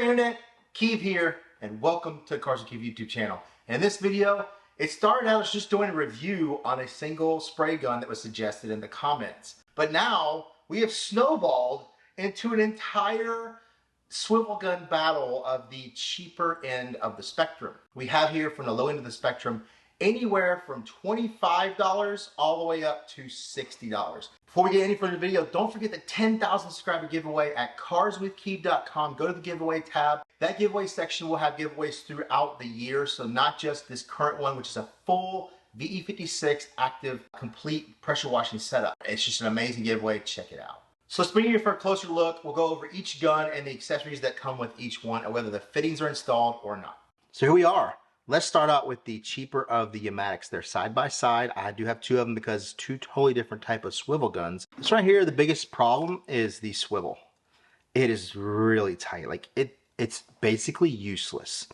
there, Internet. Keeve here, and welcome to the Cars with Keeve YouTube channel. And in this video, it started out as just doing a review on a single spray gun that was suggested in the comments. But now, we have snowballed into an entire swivel gun battle of the cheaper end of the spectrum. We have here from the low end of the spectrum anywhere from $25 all the way up to $60. Before we get any further video, don't forget the 10,000 subscriber giveaway at carswithkeeve.com. Go to the giveaway tab. That giveaway section will have giveaways throughout the year, so not just this current one, which is a full VE56 active complete pressure washing setup. It's just an amazing giveaway. Check it out. So let's bring you for a closer look. We'll go over each gun and the accessories that come with each one and whether the fittings are installed or not. So here we are. Let's start out with the cheaper of the Yamatics. They're side by side. I do have two of them because it's two totally different type of swivel guns. This right here, the biggest problem is the swivel. It is really tight. Like it's basically useless.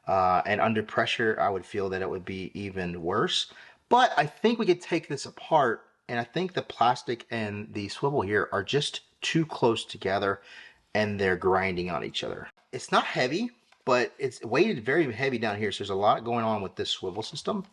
And under pressure, I would feel that it would be even worse. But I think we could take this apart, and I think the plastic and the swivel here are just too close together, and they're grinding on each other. It's not heavy, but it's weighted very heavy down here, so there's a lot going on with this swivel system.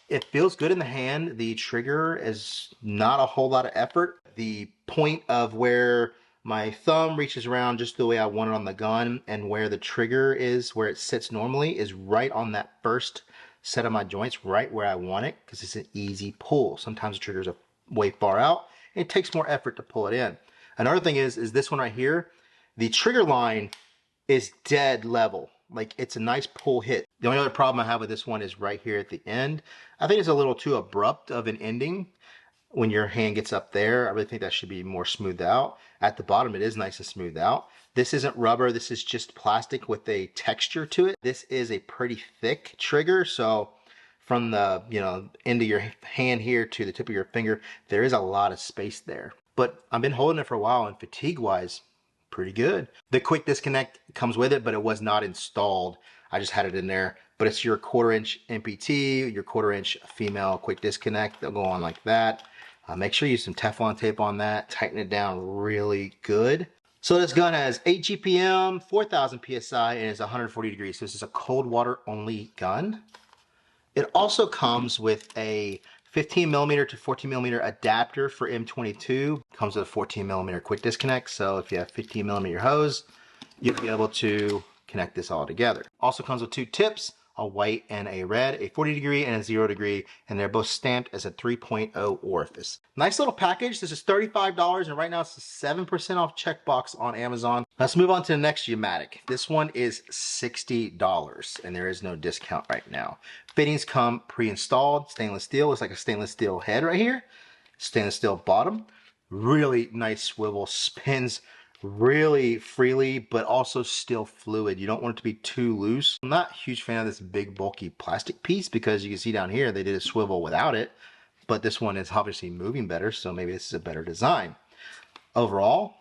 It feels good in the hand. The trigger is not a whole lot of effort. The point of where my thumb reaches around just the way I want it on the gun, and where the trigger is, where it sits normally, is right on that first set of my joints, right where I want it, because it's an easy pull. Sometimes the triggers are way far out, and it takes more effort to pull it in. Another thing is this one right here, the trigger line is dead level. Like, it's a nice pull hit. The only other problem I have with this one is right here at the end. I think it's a little too abrupt of an ending when your hand gets up there. I really think that should be more smoothed out. At the bottom, it is nice and smoothed out. This isn't rubber. This is just plastic with a texture to it. This is a pretty thick trigger, so from the end of your hand here to the tip of your finger, there is a lot of space there. But I've been holding it for a while, and fatigue-wise, pretty good. The quick disconnect comes with it, but it was not installed. I just had it in there. But it's your 1/4 inch MPT, your 1/4 inch female quick disconnect. They'll go on like that. Make sure you use some Teflon tape on that. Tighten it down really good. So this gun has 8 GPM, 4,000 PSI, and it's 140 degrees. So this is a cold water only gun. It also comes with a 15mm to 14mm adapter for M22. Comes with a 14mm quick disconnect, so if you have 15mm hose, you'll be able to connect this all together. Also comes with two tips, a white and a red, a 40 degree and a 0 degree, and they're both stamped as a 3.0 orifice. Nice little package. This is $35, and right now it's a 7% off checkbox on Amazon. Let's move on to the next Yamatic. This one is $60, and there is no discount right now. Fittings come pre-installed. Stainless steel. It's like a stainless steel head right here. Stainless steel bottom. Really nice swivel. Spins really freely, but also still fluid. You don't want it to be too loose. I'm not a huge fan of this big bulky plastic piece, because you can see down here they did a swivel without it, but this one is obviously moving better, so maybe this is a better design. Overall,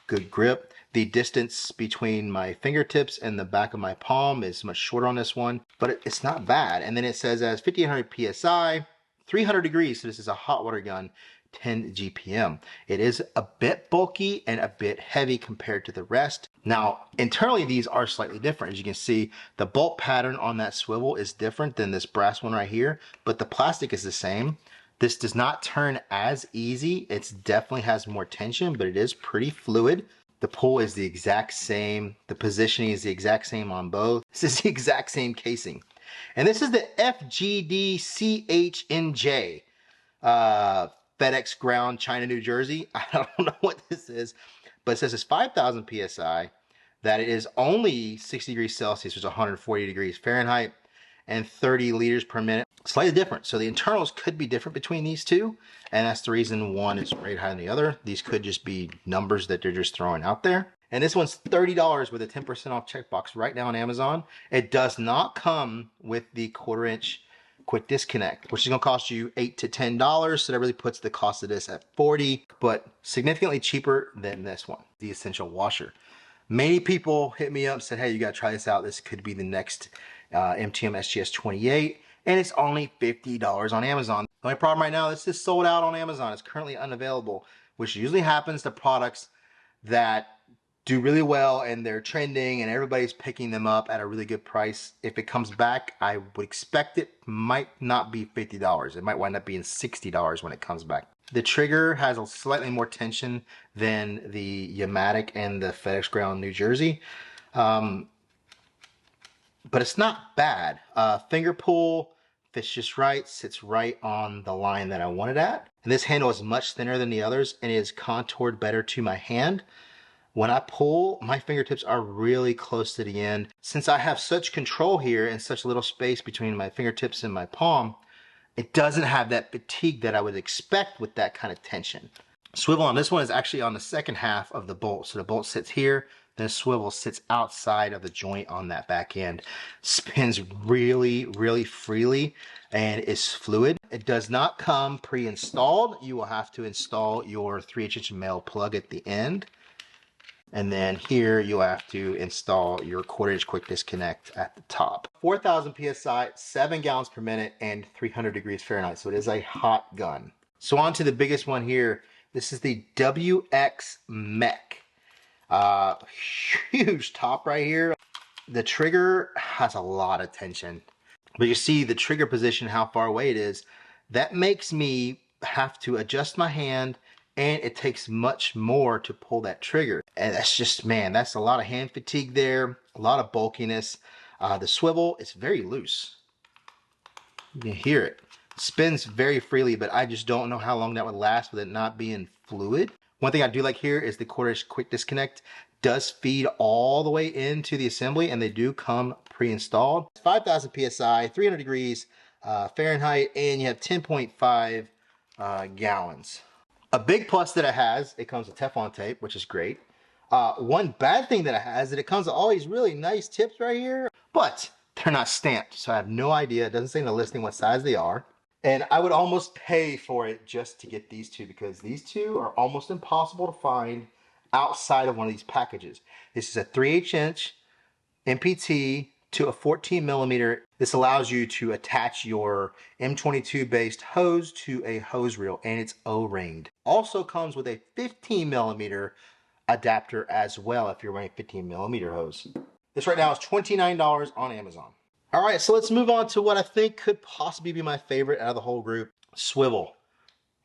good grip. The distance between my fingertips and the back of my palm is much shorter on this one, but it's not bad. And then it says as 1500 PSI, 300 degrees, so this is a hot water gun, 10 GPM. It is a bit bulky and a bit heavy compared to the rest. Now, internally, these are slightly different. As you can see, the bolt pattern on that swivel is different than this brass one right here, but the plastic is the same. This does not turn as easy. It definitely has more tension, but it is pretty fluid. The pull is the exact same. The positioning is the exact same on both. This is the exact same casing. And this is the FGD-CHNJ. FedEx Ground, China, New Jersey. I don't know what this is, but it says it's 5,000 PSI, that it is only 60 degrees Celsius, which is 140 degrees Fahrenheit, and 30 liters per minute. Slightly different. So the internals could be different between these two, and that's the reason one is rated higher than the other. These could just be numbers that they're just throwing out there. And this one's $30 with a 10% off checkbox right now on Amazon. It does not come with the 1/4 inch quick disconnect, which is going to cost you $8 to $10, so that really puts the cost of this at $40, but significantly cheaper than this one, the Essential Washer. Many people hit me up and said, hey, you got to try this out. This could be the next MTM SGS 28, and it's only $50 on Amazon. The only problem right now, this is sold out on Amazon. It's currently unavailable, which usually happens to products that do really well and they're trending and everybody's picking them up at a really good price. If it comes back, I would expect it might not be $50. It might wind up being $60 when it comes back. The trigger has a slightly more tension than the Yamatic and the FedEx Ground New Jersey. But it's not bad. Finger pull fits just right, sits right on the line that I want it at. And this handle is much thinner than the others and is contoured better to my hand. When I pull, my fingertips are really close to the end. Since I have such control here and such little space between my fingertips and my palm, it doesn't have that fatigue that I would expect with that kind of tension. Swivel on this one is actually on the second half of the bolt. So the bolt sits here, then the swivel sits outside of the joint on that back end. Spins really, really freely and is fluid. It does not come pre-installed. You will have to install your 3/8" male plug at the end. And then here you'll have to install your 1/4" quick disconnect at the top. 4,000 PSI, 7 gallons per minute, and 300 degrees Fahrenheit. So it is a hot gun. So on to the biggest one here. This is the WX Mech. Huge top right here. The trigger has a lot of tension. But you see the trigger position, how far away it is. That makes me have to adjust my hand, and it takes much more to pull that trigger. And that's just, man, that's a lot of hand fatigue there, a lot of bulkiness. The swivel is very loose. You can hear it. Spins very freely, but I just don't know how long that would last with it not being fluid. One thing I do like here is the 1/4" quick disconnect does feed all the way into the assembly, and they do come pre-installed. 5,000 PSI, 300 degrees Fahrenheit, and you have 10.5 gallons. A big plus that it has, it comes with Teflon tape, which is great. One bad thing that it has is that it comes with all these really nice tips right here, but they're not stamped, so I have no idea. It doesn't say in the listing what size they are. And I would almost pay for it just to get these two, because these two are almost impossible to find outside of one of these packages. This is a 3/8" MPT to a 14mm. This allows you to attach your M22 based hose to a hose reel, and it's O-ringed. Also comes with a 15mm adapter as well if you're running 15mm hose. This right now is $29 on Amazon. All right, so let's move on to what I think could possibly be my favorite out of the whole group. Swivel.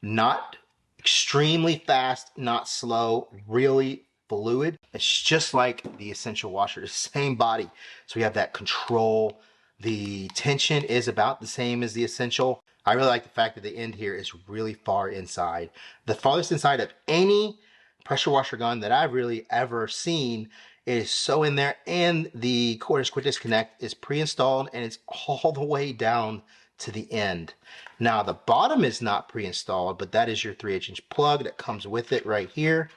Not extremely fast, not slow, really fluid. It's just like the Essential washer, the same body. So we have that control. The tension is about the same as the Essential. I really like the fact that the end here is really far inside. The farthest inside of any pressure washer gun that I've really ever seen. It is so in there, and the 1/4" quick disconnect is pre-installed, and it's all the way down to the end. Now the bottom is not pre-installed, but that is your 3/8" plug that comes with it right here.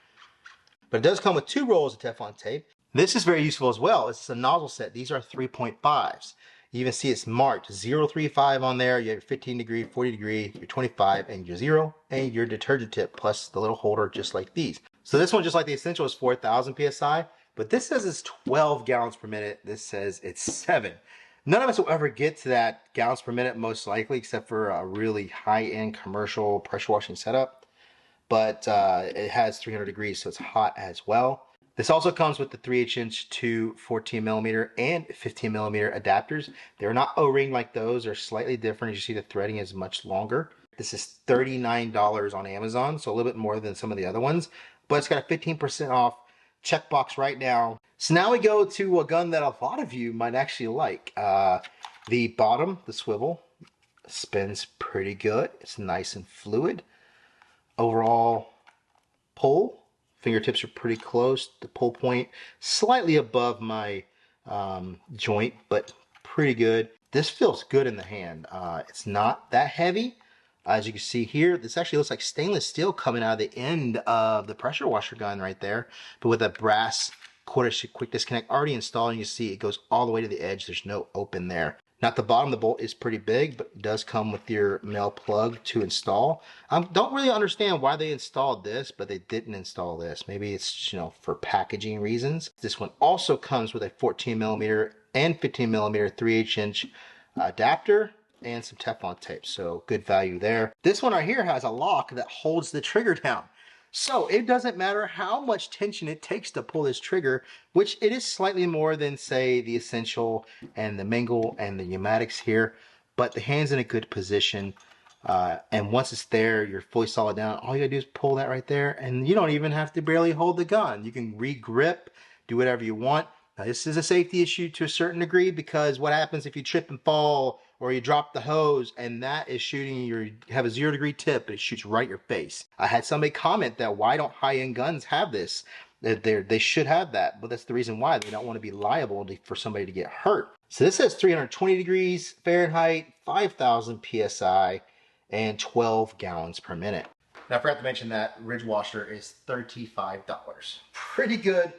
But it does come with 2 rolls of Teflon tape. This is very useful as well. It's a nozzle set. These are 3.5s. You even see it's marked 035 on there. You have your 15 degree, 40 degree, your 25, and your 0, and your detergent tip, plus the little holder just like these. So this one, just like the Essential, is 4,000 PSI. But this says it's 12 gallons per minute. This says it's 7. None of us will ever get to that gallons per minute, most likely, except for a really high-end commercial pressure washing setup. But it has 300 degrees, so it's hot as well. This also comes with the 3/8" to 14mm and 15mm adapters. They're not O-ring like those. They're slightly different. As you see, the threading is much longer. This is $39 on Amazon, so a little bit more than some of the other ones. But it's got a 15% off checkbox right now. So now we go to a gun that a lot of you might actually like. The bottom, the swivel, spins pretty good. It's nice and fluid. Overall pull, fingertips are pretty close. The pull point slightly above my joint, but pretty good. This feels good in the hand. It's not that heavy. As you can see here, this actually looks like stainless steel coming out of the end of the pressure washer gun right there, but with a brass 1/4" quick disconnect already installed, and you see it goes all the way to the edge. There's no open there. Now at the bottom, the bolt is pretty big, but it does come with your male plug to install. I don't really understand why they installed this, but they didn't install this. Maybe it's, you know, for packaging reasons. This one also comes with a 14mm and 15mm 3/8" adapter and some Teflon tape, so good value there. This one right here has a lock that holds the trigger down. So it doesn't matter how much tension it takes to pull this trigger, which it is slightly more than, say, the Essential and the Mingle and the Pneumatics here, but the hand's in a good position. And once it's there, you're fully solid down. All you gotta do is pull that right there, and you don't even have to barely hold the gun. You can re-grip, do whatever you want. Now, this is a safety issue to a certain degree, because what happens if you trip and fall or you drop the hose and that is shooting, you have a 0-degree tip, but it shoots right in your face. I had somebody comment that why don't high-end guns have this? They should have that, but that's the reason why. They don't want to be liable for somebody to get hurt. So this says 320 degrees Fahrenheit, 5,000 PSI, and 12 gallons per minute. Now, I forgot to mention that ridge washer is $35. Pretty good.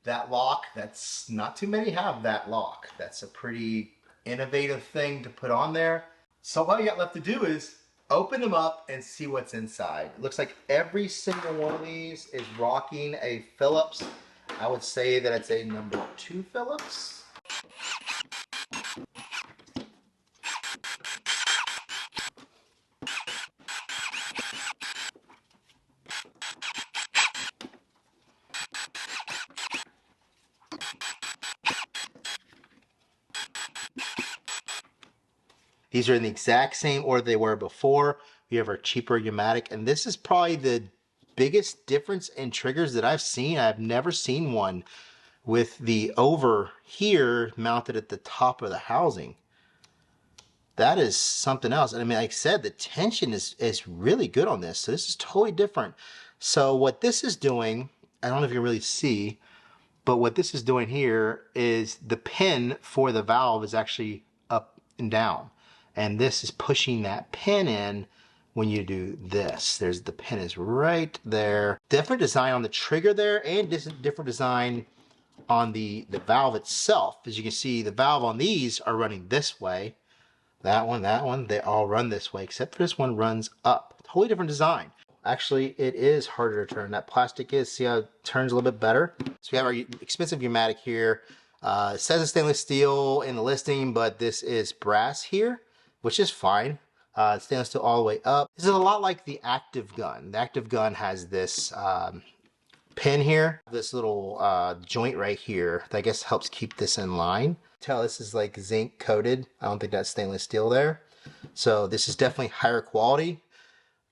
That lock, that's not too many have that lock. That's a pretty innovative thing to put on there. So all you got left to do is open them up and see what's inside. It looks like every single one of these is rocking a Phillips. I would say that it's a number 2 Phillips. These are in the exact same order they were before. We have our cheaper Pneumatic, and this is probably the biggest difference in triggers that I've seen. I've never seen one with the over here mounted at the top of the housing. That is something else. And I mean, like I said, the tension is really good on this. So this is totally different. So what this is doing, I don't know if you can really see, but what this is doing here is the pin for the valve is actually up and down. And this is pushing that pin in when you do this. There's the pin is right there. Different design on the trigger there, and different design on the valve itself. As you can see, the valve on these are running this way. That one, they all run this way, except for this one runs up. Totally different design. Actually, it is harder to turn. That plastic is, see how it turns a little bit better? So we have our expensive Pneumatic here. It says it's stainless steel in the listing, but this is brass here, which is fine. Stainless steel all the way up. This is a lot like the Active Gun. The Active Gun has this pin here, this little joint right here that I guess helps keep this in line. Tell this is like zinc coated. I don't think that's stainless steel there. So this is definitely higher quality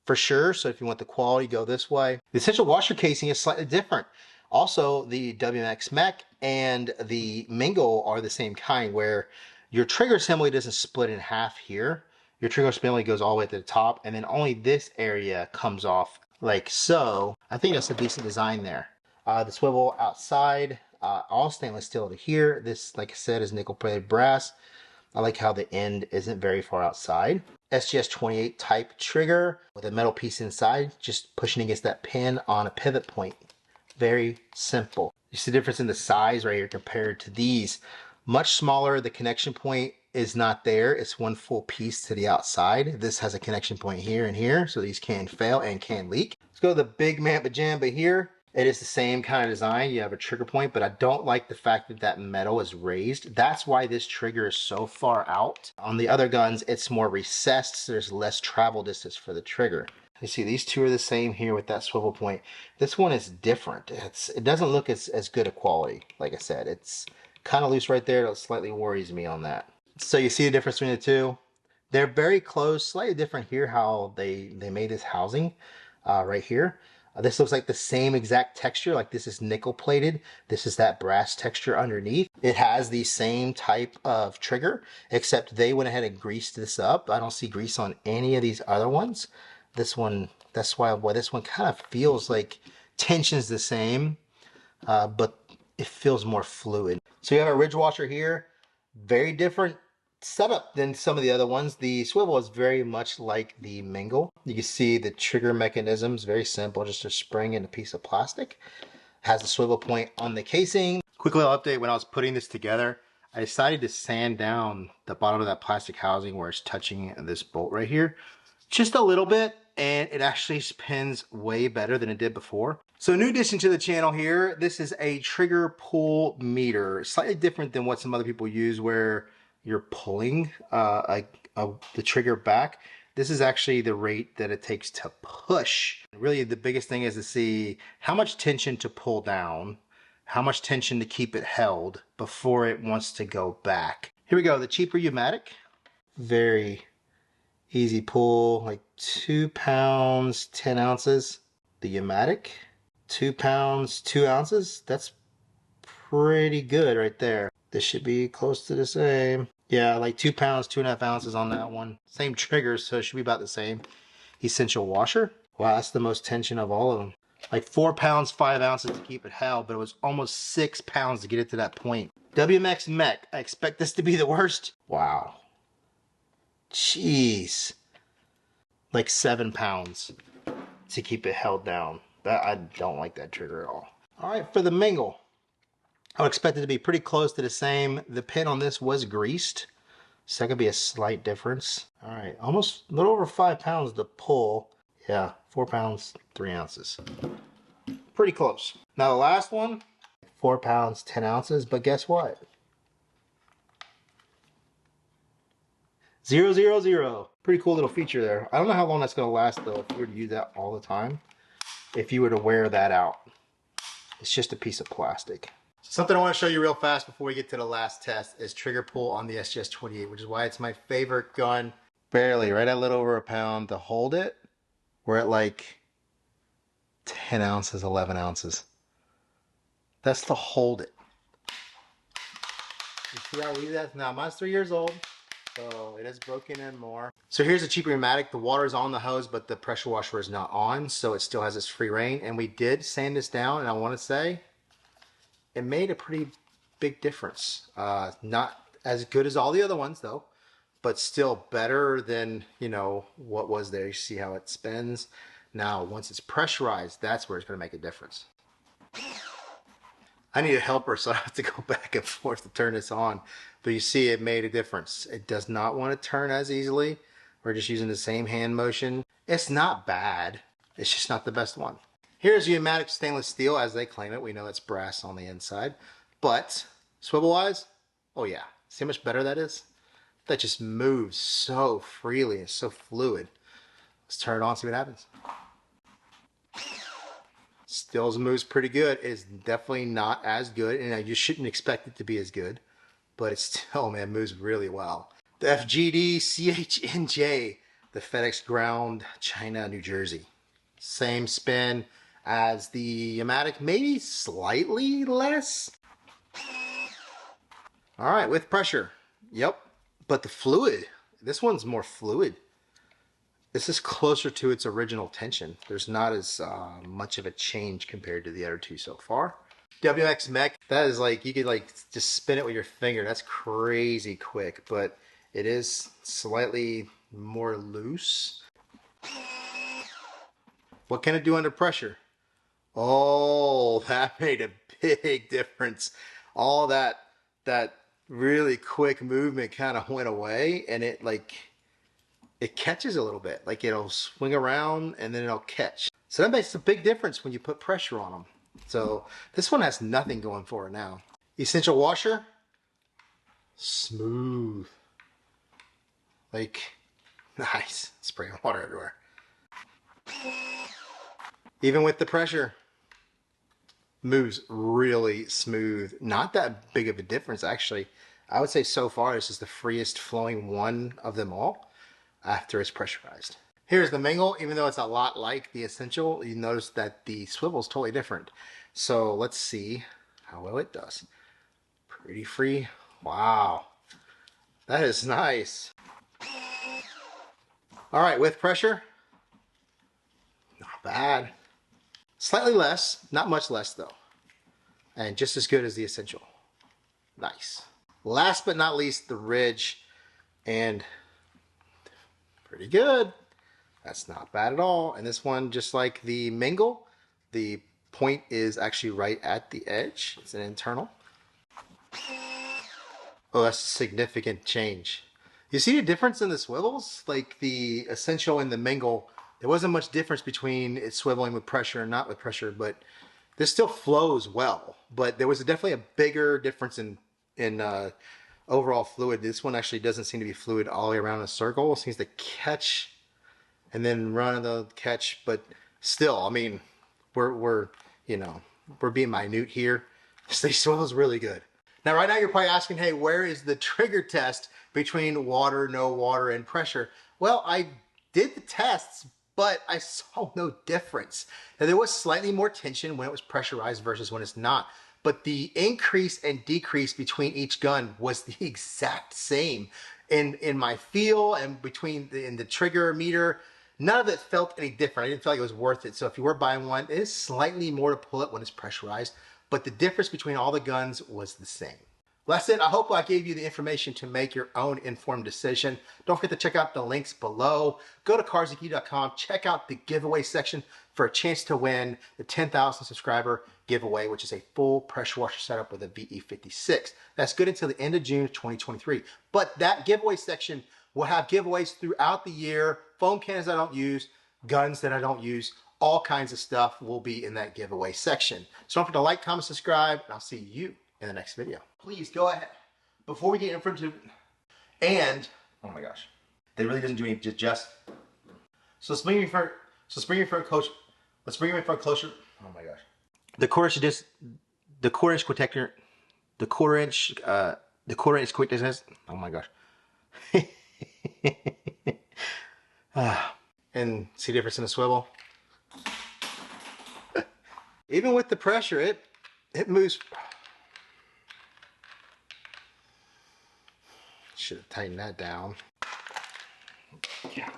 for sure. So if you want the quality, go this way. The Essential washer casing is slightly different. Also, the WMX Mech and the Mingle are the same kind, where your trigger assembly doesn't split in half here. Your trigger assembly goes all the way to the top, and then only this area comes off like so. I think that's a decent design there. The swivel outside, all stainless steel to here. This, like I said, is nickel plated brass. I like how the end isn't very far outside. SGS 28 type trigger with a metal piece inside, just pushing against that pin on a pivot point. Very simple. You see the difference in the size right here compared to these. Much smaller, the connection point is not there. It's one full piece to the outside. This has a connection point here and here, so these can fail and can leak. Let's go to the big Mamba Jamba here. It is the same kind of design. You have a trigger point, but I don't like the fact that that metal is raised. That's why this trigger is so far out. On the other guns, it's more recessed, so there's less travel distance for the trigger. You see, these two are the same here with that swivel point. This one is different. It doesn't look as good a quality. Like I said, it's kind of loose right there. That slightly worries me on that. So you see the difference between the two? They're very close, slightly different here how they made this housing right here. This looks like the same exact texture, like this is nickel plated. This is that brass texture underneath. It has the same type of trigger, except they went ahead and greased this up. I don't see grease on any of these other ones. This one, that's why this one kind of feels like tension's the same, but it feels more fluid. So you have a ridge washer here, very different setup than some of the other ones. The swivel is very much like the Mingle. You can see the trigger mechanism is very simple, just a spring and a piece of plastic. Has the swivel point on the casing. Quick little update, when I was putting this together, I decided to sand down the bottom of that plastic housing where it's touching this bolt right here, just a little bit, and it actually spins way better than it did before. So new addition to the channel here, this is a trigger pull meter, slightly different than what some other people use where you're pulling the trigger back. This is actually the rate that it takes to push. Really, the biggest thing is to see how much tension to pull down, how much tension to keep it held before it wants to go back. Here we go, the cheaper U-matic. Very easy pull, like 2 pounds, 10 ounces. The U-matic, 2 pounds, 2 ounces. That's pretty good right there. This should be close to the same. Yeah, like 2 pounds, 2.5 ounces on that one. Same triggers, so it should be about the same. Essential washer. Wow, that's the most tension of all of them. Like 4 pounds, 5 ounces to keep it held, but it was almost 6 pounds to get it to that point. WMX Mech. I expect this to be the worst. Wow. Jeez. Like 7 pounds to keep it held down. I don't like that trigger at all. All right, for the Mingle. I would expect it to be pretty close to the same. The pin on this was greased, so that could be a slight difference. All right, almost a little over 5 pounds to pull. Yeah, 4 pounds, 3 ounces. Pretty close. Now the last one, 4 pounds, 10 ounces, but guess what? 0, 0, 0. Pretty cool little feature there. I don't know how long that's gonna last though, if you were to use that all the time. If you were to wear that out. It's just a piece of plastic. Something I want to show you real fast before we get to the last test is trigger pull on the SGS-28, which is why it's my favorite gun. Barely, right at a little over a pound to hold it. We're at like 10 ounces, 11 ounces. That's to hold it. You see how easy that is? Now, mine's 3 years old, so it is broken in more. So here's a cheaper pneumatic. The water is on the hose, but the pressure washer is not on, so it still has its free reign. And we did sand this down, and I want to say, it made a pretty big difference. Not as good as all the other ones though, but still better than, you know, what was there. You see how it spins. Now, once it's pressurized, that's where it's going to make a difference. I need a helper, so I have to go back and forth to turn this on. But you see it made a difference. It does not want to turn as easily. We're just using the same hand motion. It's not bad. It's just not the best one. Here's U-matic stainless steel, as they claim it. We know it's brass on the inside. But, swivel-wise, oh yeah. See how much better that is? That just moves so freely. It's so fluid. Let's turn it on and see what happens. Still moves pretty good. It's definitely not as good, and you shouldn't expect it to be as good. But it still, man, moves really well. The FGD CHNJ, the FedEx Ground, China, New Jersey. Same spin as the U-matic, maybe slightly less. All right, with pressure. Yep, but the fluid, this one's more fluid. This is closer to its original tension. There's not as much of a change compared to the other two so far. WX Mech, that is like, you could like just spin it with your finger. That's crazy quick, but it is slightly more loose. What can it do under pressure? Oh, that made a big difference. All that really quick movement kind of went away, and it catches a little bit. Like it'll swing around and then it'll catch. So that makes a big difference when you put pressure on them. So this one has nothing going for it now. Essential washer, smooth. Like, nice. Spraying water everywhere. Even with the pressure, moves really smooth. Not that big of a difference, actually. I would say so far this is the freest flowing one of them all after it's pressurized. Here's the Mingle. Even though it's a lot like the Essential, you notice that the swivel is totally different. So let's see how well it does. Pretty free. Wow. That is nice. All right, with pressure, not bad. Slightly less, not much less though. And just as good as the Essential. Nice. Last but not least, the Ridge. And pretty good. That's not bad at all. And this one, just like the Mingle, the point is actually right at the edge. It's an internal. Oh, that's a significant change. You see the difference in the swivels? Like the Essential and the Mingle, there wasn't much difference between it swiveling with pressure and not with pressure, but this still flows well. But there was definitely a bigger difference in overall fluid. This one actually doesn't seem to be fluid all the way around in a circle. It seems to catch and then run the catch. But still, I mean, we're being minute here. This swivel's really good. Now, right now you're probably asking, hey, where is the trigger test between water, no water, and pressure? Well, I did the tests, but I saw no difference. Now, there was slightly more tension when it was pressurized versus when it's not. But the increase and decrease between each gun was the exact same. In my feel and in the trigger meter, none of it felt any different. I didn't feel like it was worth it. So if you were buying one, it is slightly more to pull it when it's pressurized, but the difference between all the guns was the same. Well, that's it. I hope I gave you the information to make your own informed decision. Don't forget to check out the links below. Go to carsandgeek.com, check out the giveaway section for a chance to win the 10,000 subscriber giveaway, which is a full pressure washer setup with a VE56. That's good until the end of June 2023. But that giveaway section will have giveaways throughout the year, foam cannons I don't use, guns that I don't use, all kinds of stuff will be in that giveaway section. So don't forget to like, comment, subscribe, and I'll see you in the next video. Please go ahead. Before we get in front of, and, oh my gosh, that really doesn't do any just. So let's bring you for closer. Let's bring you for closer. Oh my gosh. The quarter inch protector, the quarter inch quick distance. Oh my gosh. And see the difference in the swivel? Even with the pressure, it moves. Should have tightened that down. Yeah.